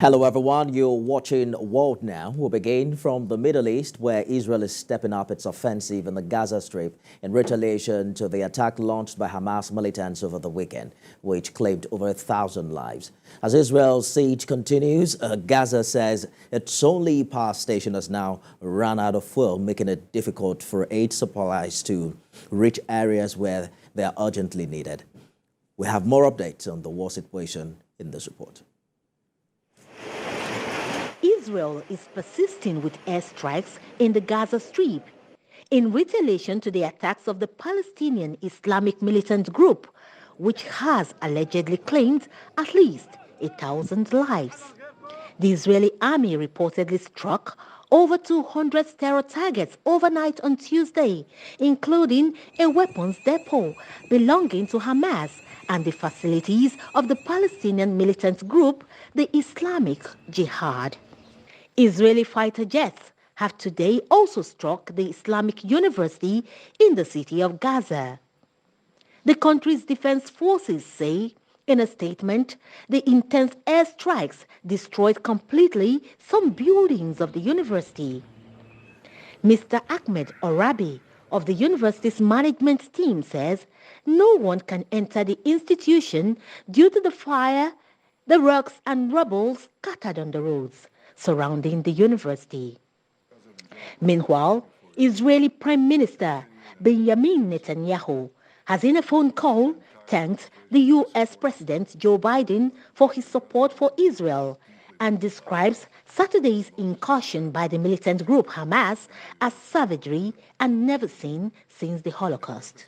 Hello everyone, you're watching World Now. We'll begin from the Middle East, where Israel is stepping up its offensive in the Gaza Strip in retaliation to the attack launched by Hamas militants over the weekend, which claimed over 1,000 lives. As Israel's siege continues, Gaza says its only power station has now run out of fuel, making it difficult for aid supplies to reach areas where they are urgently needed. We have more updates on the war situation in this report. Israel is persisting with airstrikes in the Gaza Strip in retaliation to the attacks of the Palestinian Islamic militant group, which has allegedly claimed at least 1,000 lives. The Israeli army reportedly struck over 200 terror targets overnight on Tuesday, including a weapons depot belonging to Hamas and the facilities of the Palestinian militant group, the Islamic Jihad. Israeli fighter jets have today also struck the Islamic University in the city of Gaza. The country's defense forces say in a statement the intense airstrikes destroyed completely some buildings of the university. Mr. Ahmed Orabi of the university's management team says no one can enter the institution due to the fire, the rocks and rubble scattered on the roads surrounding the university. Meanwhile, Israeli Prime Minister Benjamin Netanyahu has in a phone call thanked the U.S. President Joe Biden for his support for Israel and describes Saturday's incursion by the militant group Hamas as savagery and never seen since the Holocaust.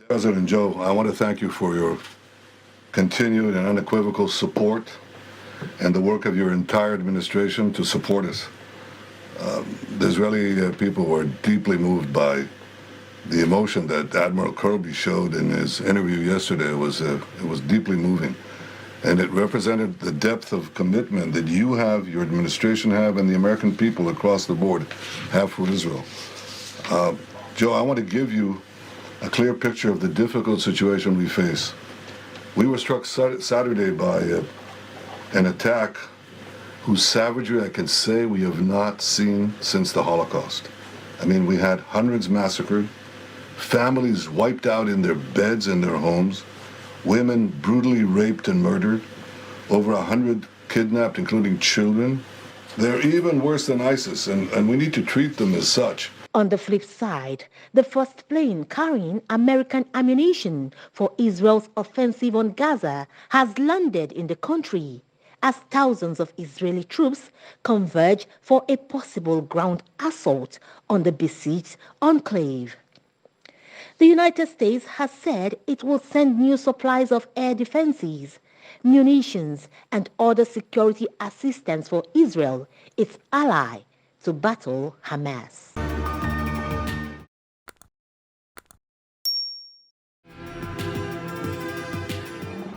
President Joe, I want to thank you for your continued and unequivocal support and the work of your entire administration to support us. The Israeli people were deeply moved by the emotion that Admiral Kirby showed in his interview yesterday. It was deeply moving, and it represented the depth of commitment that you have, your administration have, and the American people across the board have for Israel. Joe, I want to give you a clear picture of the difficult situation we face. We were struck Saturday by an attack whose savagery I can say we have not seen since the Holocaust. I mean, we had hundreds massacred, families wiped out in their beds in their homes, women brutally raped and murdered, over 100 kidnapped, including children. They're even worse than ISIS, and we need to treat them as such. On the flip side, the first plane carrying American ammunition for Israel's offensive on Gaza has landed in the country as thousands of Israeli troops converge for a possible ground assault on the besieged enclave. The United States has said it will send new supplies of air defenses, munitions, and other security assistance for Israel, its ally, to battle Hamas.